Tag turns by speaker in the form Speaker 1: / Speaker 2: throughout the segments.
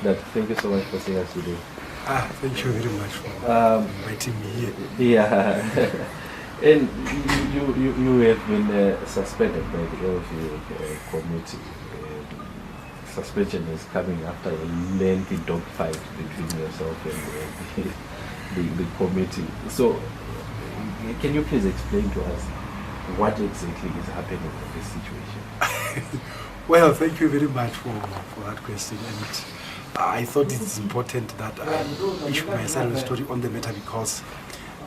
Speaker 1: That, thank you so much for seeing us today.
Speaker 2: Thank you very much for inviting me here.
Speaker 1: Yeah. And you have been suspended by the LVA committee. Suspension is coming after a lengthy dogfight between yourself and the committee. So, can you please explain to us what exactly is happening in this situation?
Speaker 2: Well, thank you very much for that question. And I thought it is important that I issue my side of the story on the matter, because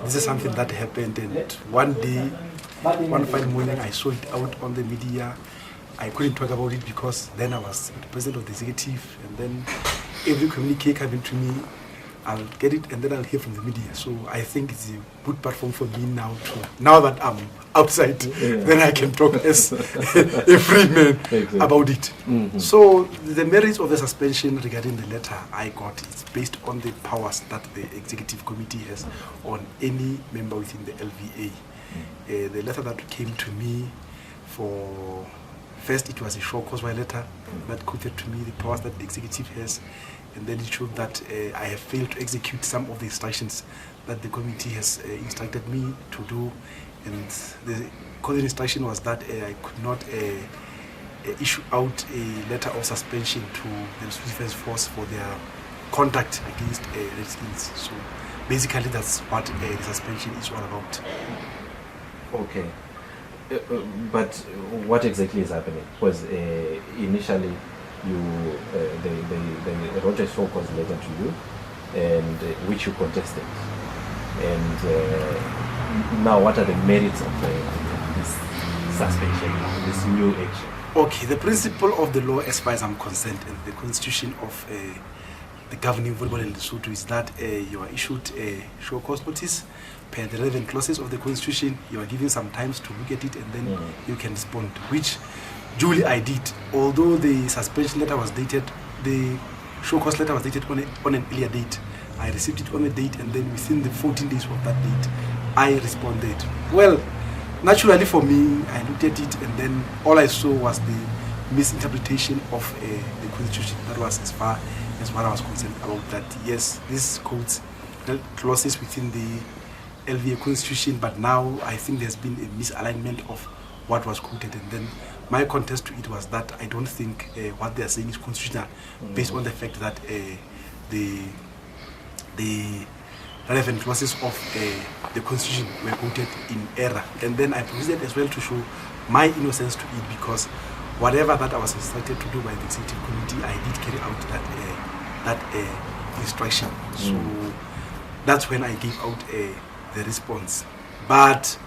Speaker 2: this is something that happened, and one day, one fine morning, I saw it out on the media. I couldn't talk about it because then I was the president of the executive, and then every communique coming to me, I'll get it and then I'll hear from the media. So I think it's a good platform for me now that I'm outside, then I can talk as a free man about it. So the merits of the suspension regarding the letter I got is based on the powers that the executive committee has on any member within the LVA. The letter that came to me first, it was a show cause letter that quoted to me the powers that the executive has, and then it showed that I have failed to execute some of the instructions that the committee has instructed me to do. And the cause instruction was that I could not issue out a letter of suspension to the Lesotho Defense Force for their conduct against Redskins. So basically that's what the suspension is all about.
Speaker 1: Okay. But what exactly is happening? Because initially they wrote a show cause letter to you, and which you contested. And now what are the merits of this suspension, this new action?
Speaker 2: Okay, the principle of the law, as far as I'm concerned, and the constitution of the governing volleyball in Lesotho is that you are issued a show cause notice per the relevant clauses of the constitution. You are given some times to look at it, and then you can respond, which duly I did. Although the suspension letter was dated, the show cause letter was dated on an earlier date, I received it on a date, and then within the 14 days of that date, I responded. Well, naturally for me, I looked at it, and then all I saw was the misinterpretation of the constitution. That was as far as what I was concerned about that. Yes, this codes clauses within the LVA constitution, but now I think there's been a misalignment of what was quoted, and then my contest to it was that I don't think what they are saying is constitutional, based on the fact that the relevant clauses of the constitution were quoted in error. And then I proceeded as well to show my innocence to it, because whatever that I was instructed to do by the executive committee, I did carry out that instruction. So that's when I gave out the response. But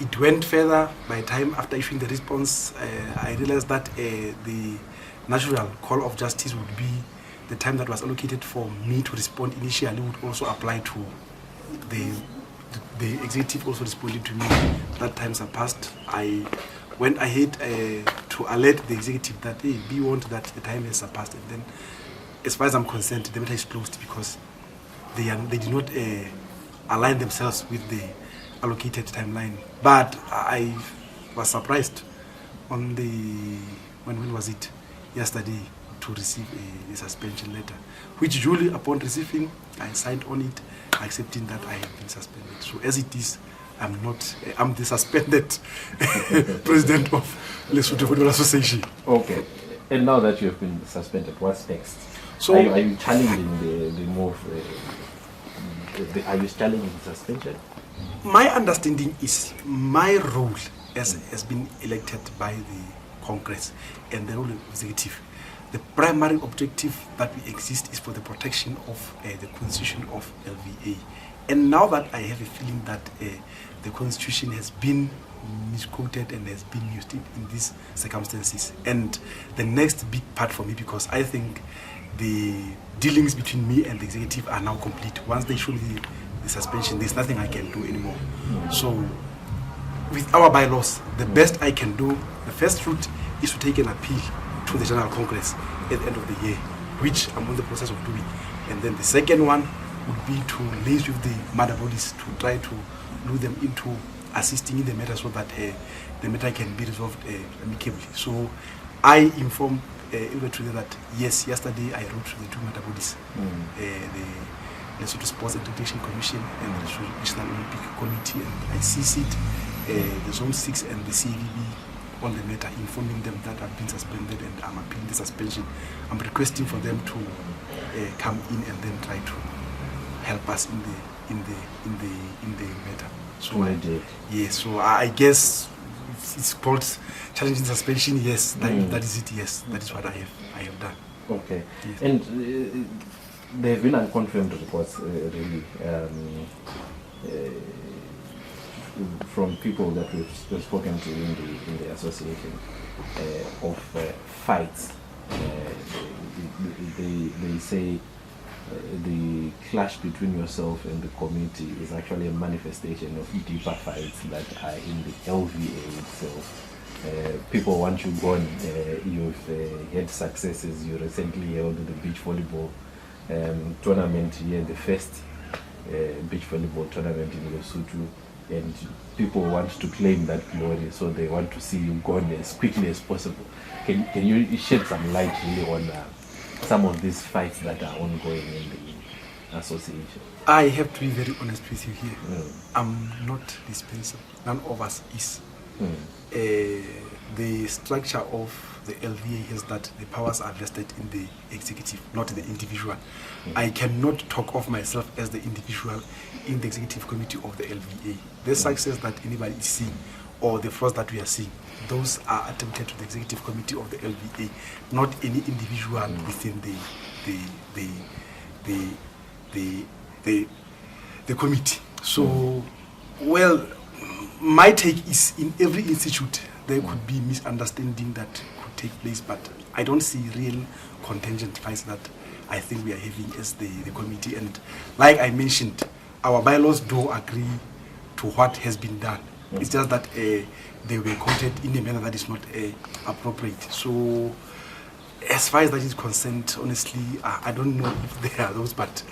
Speaker 2: it went further. By the time after issuing the response, I realized that the natural call of justice would be the time that was allocated for me to respond initially would also apply to the executive also responding to me. That time surpassed. I went ahead to alert the executive that, hey, be warned that the time has surpassed. And then, as far as I'm concerned, the matter is closed, because they did not align themselves with the allocated timeline. But I was surprised on when was it? Yesterday, to receive a suspension letter, which duly upon receiving, I signed on it, accepting that I have been suspended. So as it is, I'm the suspended president of Lesotho Volleyball Association.
Speaker 1: Okay. And now that you have been suspended, what's next?
Speaker 2: So
Speaker 1: are you challenging the move? Are you challenging the suspension?
Speaker 2: My understanding is my role has been elected by the Congress and the role of the executive. The primary objective that we exist is for the protection of the constitution of LVA. And now that I have a feeling that the constitution has been misquoted and has been used in these circumstances, and the next big part for me, because I think the dealings between me and the executive are now complete. Once they show me the suspension, there's nothing I can do anymore. So with our bylaws, the best I can do, the first route is to take an appeal to the General Congress at the end of the year, which I'm in the process of doing. And then the second one would be to liaise with the mother bodies to try to lure them into assisting in the matter, so that the matter can be resolved amicably. So I informed Ilvetrude that yes, yesterday I wrote to the two matter bodies, the Lesotho Sports and Education Commission and the Lesotho National Olympic Committee, and I CC'd the Zone 6 and the CAVB on the matter, informing them that I've been suspended and I'm appealing the suspension. I'm requesting for them to come in and then try to help us in the matter. So yes, so I guess it's called challenging suspension. Yes, that is it. Yes, that is what I have done.
Speaker 1: Okay,
Speaker 2: yes.
Speaker 1: And there have been unconfirmed reports, really, from people that we've spoken to in the association of fights. They say the clash between yourself and the committee is actually a manifestation of deeper fights that are in the LVA itself. People want you gone. You've had successes. You recently held the beach volleyball tournament here, the first beach volleyball tournament in Lesotho, and people want to claim that glory, so they want to see you gone as quickly as possible. Can you shed some light really on some of these fights that are ongoing in the association?
Speaker 2: I have to be very honest with you here. I'm not dispensable. None of us is. The structure of the LVA is that the powers are vested in the executive, not the individual. I cannot talk of myself as the individual in the executive committee of the LVA. The success that anybody is seeing or the flaws that we are seeing, those are attributed to the executive committee of the LVA, not any individual within the committee. So, well, my take is in every institute there could be misunderstanding that could take place, but I don't see real contingent fights that I think we are having as the committee. And like I mentioned, our bylaws do agree to what has been done. It's just that they were quoted in a manner that is not appropriate. So as far as that is concerned, honestly, I don't know if there are those, but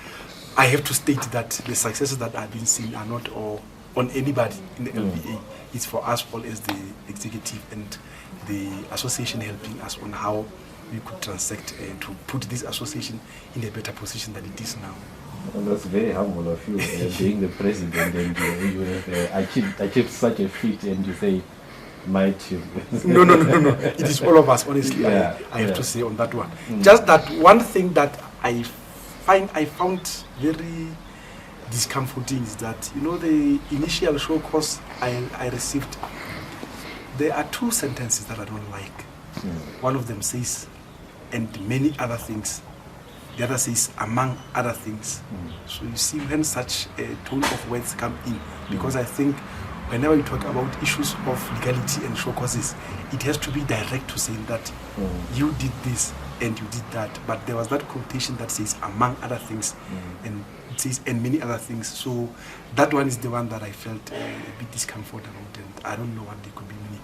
Speaker 2: I have to state that the successes that are being seen are not all on anybody in the LVA. It's for us all as the executive and the association helping us on how we could transact to put this association in a better position than it is now.
Speaker 1: Well, that's very humble of you, being the president, and you have achieved such a feat, and you say, my chief.
Speaker 2: No. It is all of us, honestly. I have to say on that one. Just that one thing that I found very discomforting is that, the initial show course I received, there are two sentences that I don't like. One of them says, and many other things. The other says, among other things. So you see when such a tone of words come in, because I think whenever you talk about issues of legality and show causes, it has to be direct to saying that you did this and you did that. But there was that quotation that says, among other things, and it says, and many other things. So that one is the one that I felt a bit discomfort about, and I don't know what they could be meaning.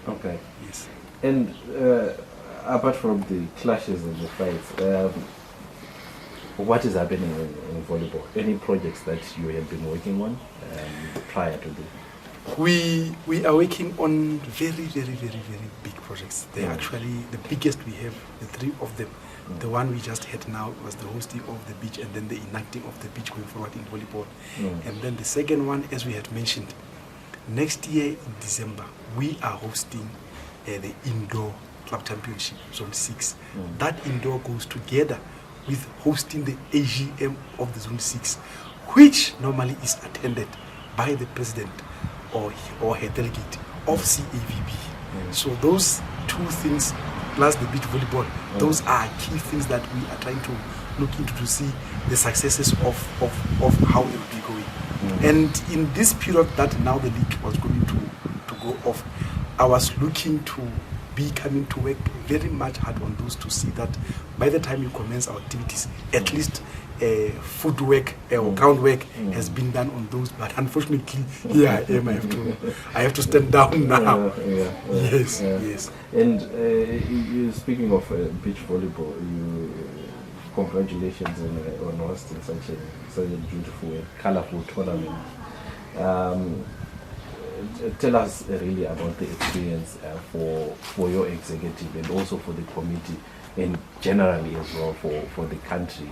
Speaker 1: Okay.
Speaker 2: Yes.
Speaker 1: And apart from the clashes and the fights, what is happening in volleyball? Any projects that you have been working on prior to this?
Speaker 2: We are working on very, very, very, very big projects. They're actually the biggest we have, the three of them. The one we just had now was the hosting of the beach, and then the enacting of the beach going forward in volleyball. And then the second one, as we had mentioned, next year in December, we are hosting the indoor club championship, Zone 6. That indoor goes together with hosting the AGM of the Zone 6, which normally is attended by the president or her delegate of CAVB. So those two things, plus the beach volleyball, those are key things that we are trying to look into to see the successes of how it will be going. And in this period that now the league was going to go off, I was looking to be coming to work very much hard on those to see that by the time you commence our activities, at least footwork or groundwork has been done on those. But unfortunately, here I am. I have to stand down now. Yes.
Speaker 1: And you speaking of beach volleyball, congratulations on hosting such a beautiful and colorful tournament. tell us really about the experience for your executive and also for the committee and generally as well for the country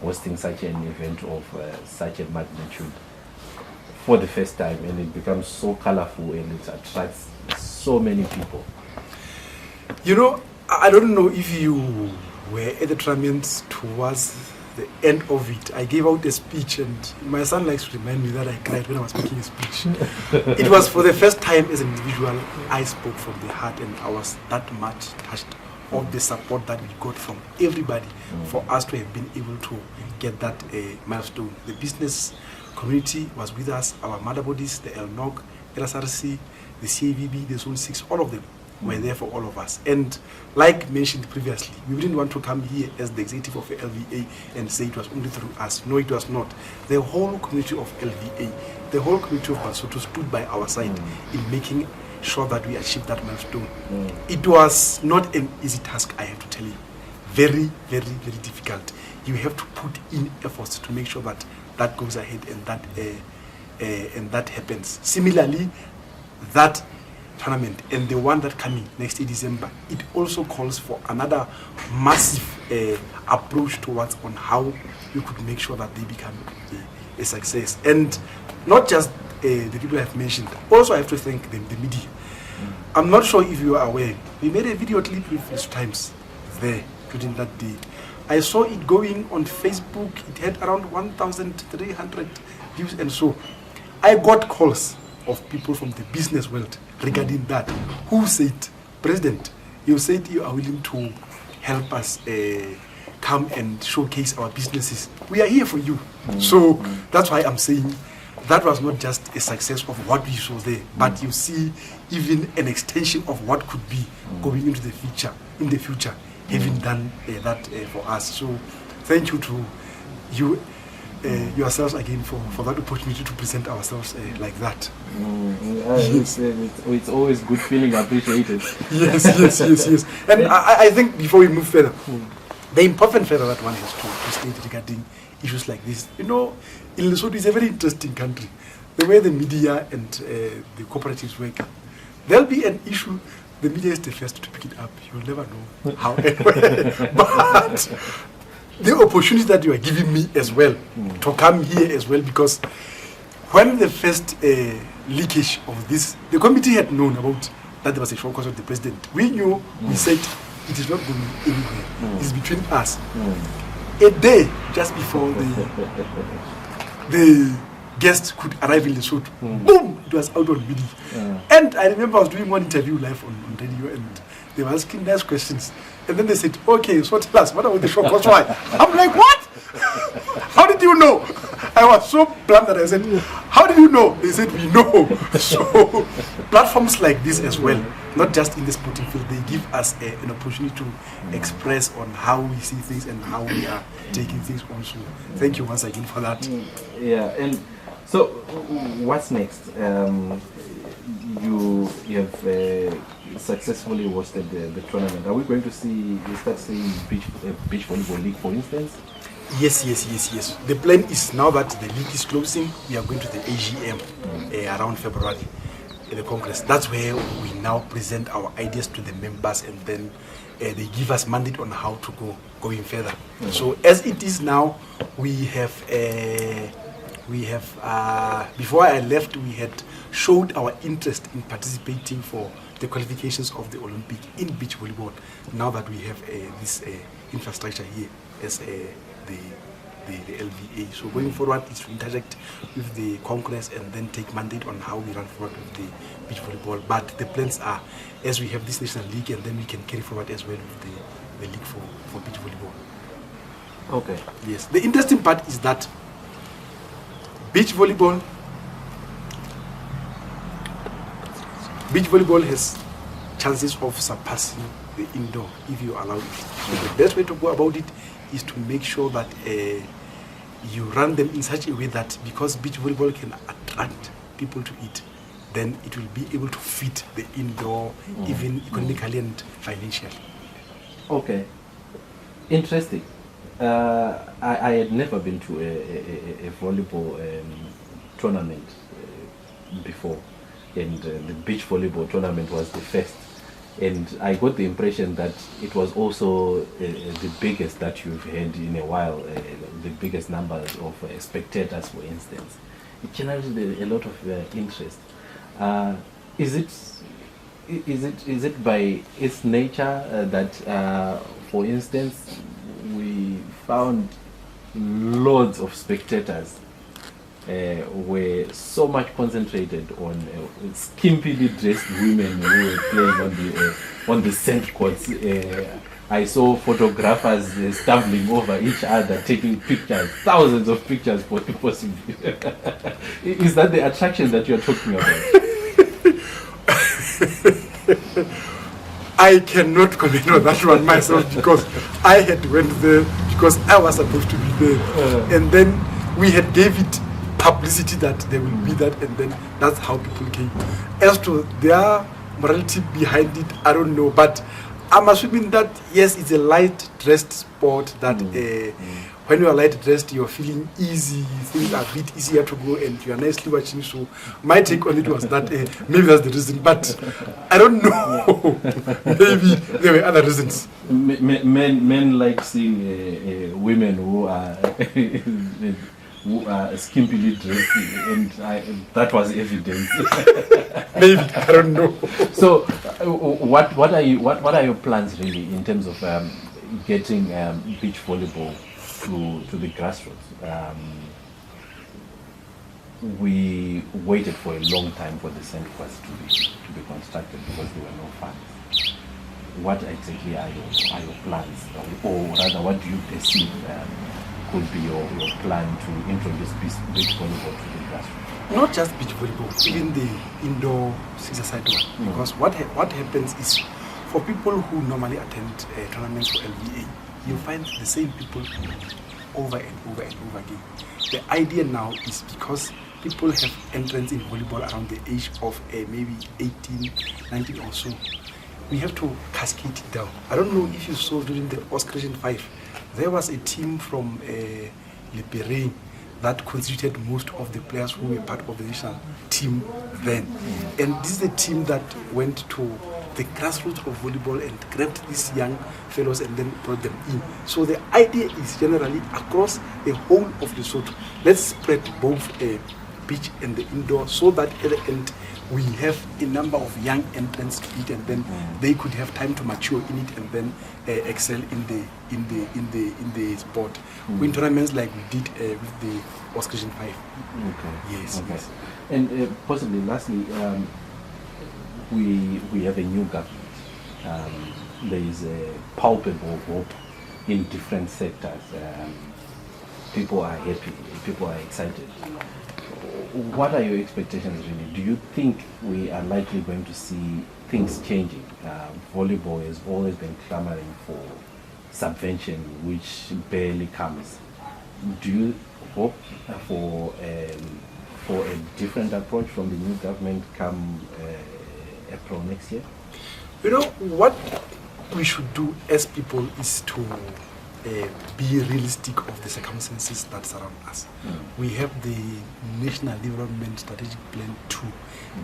Speaker 1: hosting such an event of such a magnitude for the first time, and it becomes so colorful and it attracts so many people.
Speaker 2: You know, I don't know if you were at the tournament towards the end of it. I gave out a speech, and my son likes to remind me that I cried when I was making a speech. It was for the first time as an individual I spoke from the heart, and I was that much touched of the support that we got from everybody for us to have been able to get that milestone. The business community was with us, our mother bodies, the LNOC, LSRC, the CAVB, the Zone 6, all of them were there for all of us. And like mentioned previously, we didn't want to come here as the executive of the LVA and say it was only through us. No, it was not. The whole community of LVA, the whole community of Lesotho stood by our side in making sure that we achieved that milestone. It was not an easy task, I have to tell you. Very, very, very difficult. You have to put in efforts to make sure that that goes ahead and that happens. Similarly, that tournament and the one that coming next year December, it also calls for another massive approach towards on how you could make sure that they become a success. And not just the people I have mentioned, also I have to thank the media. I'm not sure if you are aware, we made a video clip with Lesotho Times there during that day. I saw it going on Facebook. It had around 1,300 views, and so I got calls of people from the business world regarding that, who said, President, you said you are willing to help us come and showcase our businesses. We are here for you. So that's why I'm saying that was not just a success of what we saw there, but you see even an extension of what could be going into the future, having done that for us. So thank you to you yourselves again for that opportunity to present ourselves like that.
Speaker 1: It's always good feeling appreciated.
Speaker 2: yes. And I think before we move further, the important further that one has to state regarding issues like this. You know, in Lesotho is a very interesting country. The way the media and the cooperatives work, there'll be an issue. The media is the first to pick it up. You'll never know how. But the opportunity that you are giving me as well to come here as well, because when the first leakage of this, the committee had known about that there was a short course of the president. We knew, we said it is not going anywhere. It's between us. A day just before the guests could arrive in Lesotho, boom, it was out on media. And I remember I was doing one interview live on radio, and they were asking nice questions. And then they said, okay, so tell us, what about the short course? Why? I'm like, what? How did you know? I was so blunt that I said, how did you know? They said, we know. So platforms like this as well, not just in the sporting field, they give us an opportunity to express on how we see things and how we are taking things also. Thank you once again for that.
Speaker 1: Yeah, and so what's next? You have successfully hosted the tournament. Are we going to start seeing beach volleyball league, for instance?
Speaker 2: Yes. The plan is now that the league is closing, we are going to the AGM around February, the Congress. That's where we now present our ideas to the members, and then they give us mandate on how to going further. So as it is now, we have before I left, we had showed our interest in participating for the qualifications of the Olympic in beach volleyball. Now that we have this infrastructure here as the LVA, so going forward is to interact with the Congress and then take mandate on how we run forward with the beach volleyball. But the plans are, as we have this national league, and then we can carry forward as well with the league for beach volleyball.
Speaker 1: Okay.
Speaker 2: Yes. The interesting part is that beach volleyball has chances of surpassing the indoor if you allow it. So the best way to go about it is to make sure that you run them in such a way that, because beach volleyball can attract people to it, then it will be able to fit the indoor, even economically and financially.
Speaker 1: Okay. Interesting. I had never been to a volleyball tournament before. and the beach volleyball tournament was the first. And I got the impression that it was also the biggest that you've had in a while, the biggest numbers of spectators, for instance. It generated a lot of interest. Is it by its nature that, for instance, we found loads of spectators were so much concentrated on skimpily dressed women who were playing on the sand courts. I saw photographers stumbling over each other, taking pictures, thousands of pictures possibly. Is that the attraction that you're talking about?
Speaker 2: I cannot comment on that one myself because I had went there because I was supposed to be there, and then we had gave it publicity that there will be that, and then that's how people came. As to their morality behind it, I don't know, but I'm assuming that yes, it's a light dressed sport that when you are light dressed, you're feeling easy, things are a bit easier to go, and you are nicely watching. So my take on it was that maybe that's the reason, but I don't know. Maybe there were other reasons.
Speaker 1: Men like seeing women who are skimpily dressed, and that was evident.
Speaker 2: Maybe, I don't know.
Speaker 1: So, what are your plans really in terms of getting beach volleyball to the grassroots? We waited for a long time for the sand courts to be constructed because there were no funds. What exactly are your plans, or rather, what do you perceive could be your plan to introduce beach volleyball to the grassroots?
Speaker 2: Not just beach volleyball, even the indoor six-a-side one. Because what happens is, for people who normally attend tournaments for LVA, you find the same people over and over and over again. The idea now is because people have entrance in volleyball around the age of maybe 18, 19 or so, we have to cascade it down. I don't know if you saw during the Oscar 5, there was a team from Lepereng that constituted most of the players who were part of the national team then. And this is the team that went to the grassroots of volleyball and grabbed these young fellows and then brought them in. So the idea is generally across the whole of Lesotho, let's spread both beach and the indoor so that at the end we have a number of young entrants to it, and then they could have time to mature in it and then excel in the sport. Win tournaments like we did with the Oscar 5.
Speaker 1: Okay.
Speaker 2: Yes.
Speaker 1: Okay.
Speaker 2: Yes.
Speaker 1: And possibly lastly, we have a new government. There is a palpable hope in different sectors. People are happy. People are excited. What are your expectations really? Do you think we are likely going to see things changing? Volleyball has always been clamoring for subvention, which barely comes. Do you hope for a different approach from the new government come April next year?
Speaker 2: You know, what we should do as people is to be realistic of the circumstances that surround us. We have the National Development Strategic Plan 2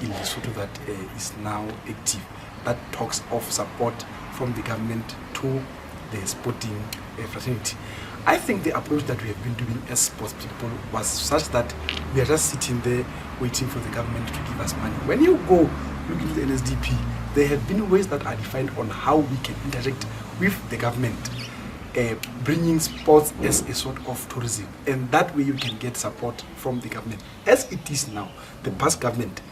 Speaker 2: in Lesotho that is now active, that talks of support from the government to the sporting fraternity. I think the approach that we have been doing as sports people was such that we are just sitting there waiting for the government to give us money. When you go look into the NSDP, there have been ways that are defined on how we can interact with the government, bringing sports as a sort of tourism, and that way you can get support from the government. As it is now, the past government,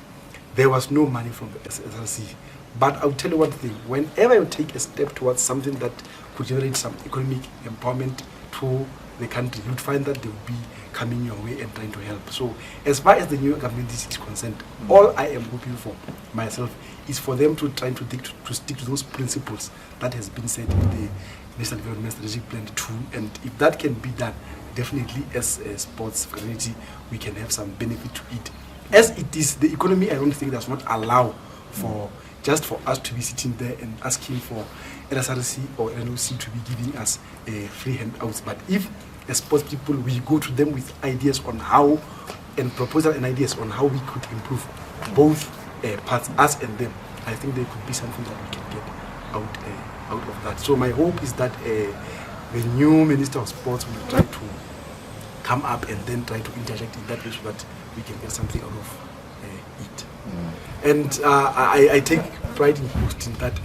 Speaker 2: there was no money from the LSRC. But I'll tell you one thing, whenever you take a step towards something that could generate some economic empowerment to the country, you'd find that they will be coming your way and trying to help. So as far as the new government is concerned, all I am hoping for myself is for them to try to stick to those principles that has been said in the National Development Strategic Plan 2, and if that can be done, definitely as a sports community, we can have some benefit to it. As it is, the economy, I don't think does not allow for just for us to be sitting there and asking for LSRC or LNOC to be giving us free handouts. But if as sports people, we go to them with ideas on how, and proposal and ideas on how we could improve both parts, us and them, I think there could be something that we can get out of that. So my hope is that the new Minister of Sports will try to come up and then try to interject in that way so that we can get something out of it. And I take pride in boasting that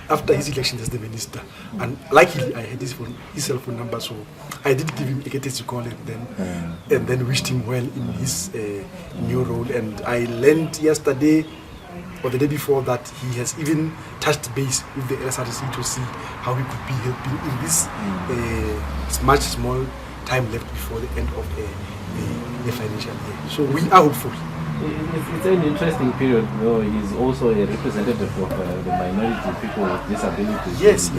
Speaker 2: after his election as the minister, and luckily I had his cell phone number, so I did give him a courtesy call and then wished him well in his new role. And I learned yesterday or the day before that he has even touched base with the LSRC to see how he could be helping in this much small time left before the end of the financial year. So we are hopeful.
Speaker 1: It's an interesting period, though. He's also a representative of the minority people with disabilities.
Speaker 2: Yes.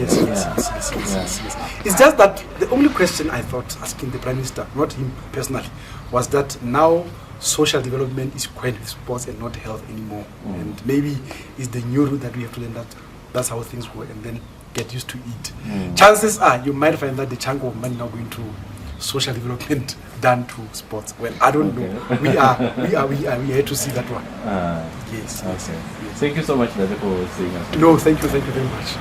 Speaker 2: It's just that the only question I thought asking the Prime Minister, not him personally, was that now social development is quite with sports and not health anymore. And maybe it's the new route that we have to learn, that that's how things go, and then get used to it. Chances are you might find that the chunk of money now going to social development done to sports. Well, I don't know. We are here to see that one.
Speaker 1: Yes. Okay. Yes. Thank you so much, Dada, for seeing us.
Speaker 2: No, thank you very much.